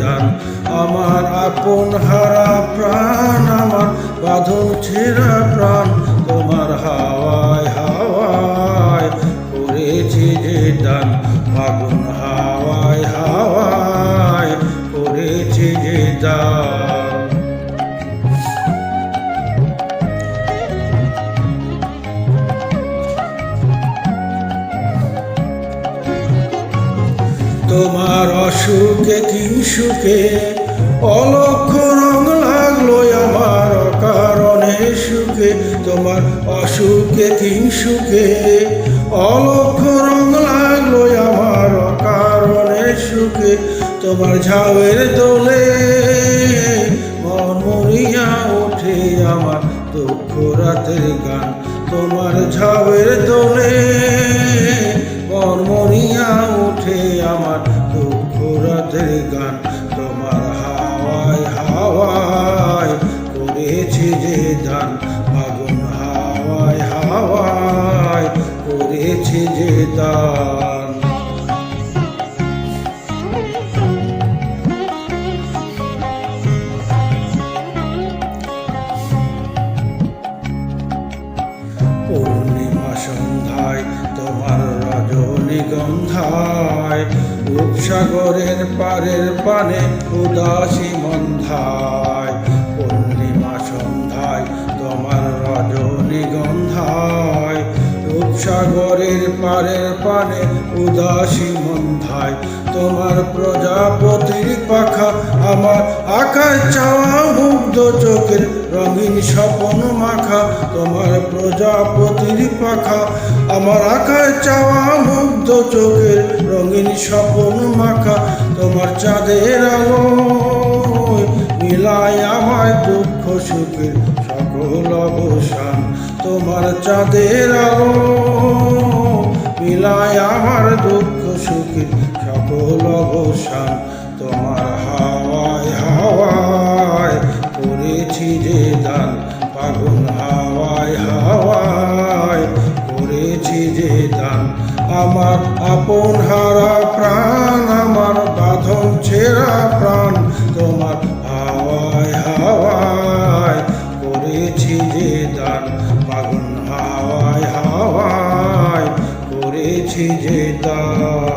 দান। আমার আপন হারা প্রাণ, আমার বাঁধন ছেঁড়া প্রাণ, তোমার হাওয়ায় হাওয়ায় করেছি যে দান। ফাগুন হাওয়ায় হাওয়ায় করেছি যে দান। তোমার অসুখে কিংসুখে অলক্ষ রং লাগলো আমার অকারণে সুখে। তোমার অসুখে কিংসুখে অলক্ষ রং লাগলো আমার অকারণে সুখে। তোমার ঝাউয়ের দোলে মন মরিয়া ওঠে আমার দুঃখ রাতের গান। তোমার ঝাউয়ের দোলে মন মরিয়া ওঠে আমার দুঃখ রাতের গান। তোমার হাওয়ায় হাওয়ায় করেছি যে দান। ফাগুন হাওয়ায় হাওয়ায় করেছি যে দান। পূর্ণিমা সন্ধ্যায় তোমার রজনীগন্ধায়, রূপসাগরের পারের পানে উদাসী মন্ধায়। পূর্ণিমা সন্ধ্যায় তোমার রজনীগন্ধায়, রূপসাগরের পারের পানে উদাসী মন্ধায়। তোমার প্রজাপতির পাখা আমার আকাশ চাওয়া মুগ্ধ চোখের রঙিন স্বপন মাখা। তোমার প্রজাপতির পাখা আমার আকাশ চাওয়া মুগ্ধ চোখের রঙিন স্বপন মাখা। তোমার চাঁদের আলো মিলায় আমায় দুঃখ সুখের সকল অবসান। তোমার চাঁদের আলো মিলায় আমার দুঃখ সুখের সকল অবসান। তোমার হাওয়ায় হাওয়ায় করেছি যে দান। ফাগুন হাওয়ায় হাওয়ায় করেছি যে দান। আমার আপন হারা প্রাণ, আমার বাঁধন ছেঁড়া প্রাণ, তোমার হাওয়ায় হাওয়ায় করেছি যে দান। ফাগুন হাওয়ায় হাওয়ায় করেছি যে দান।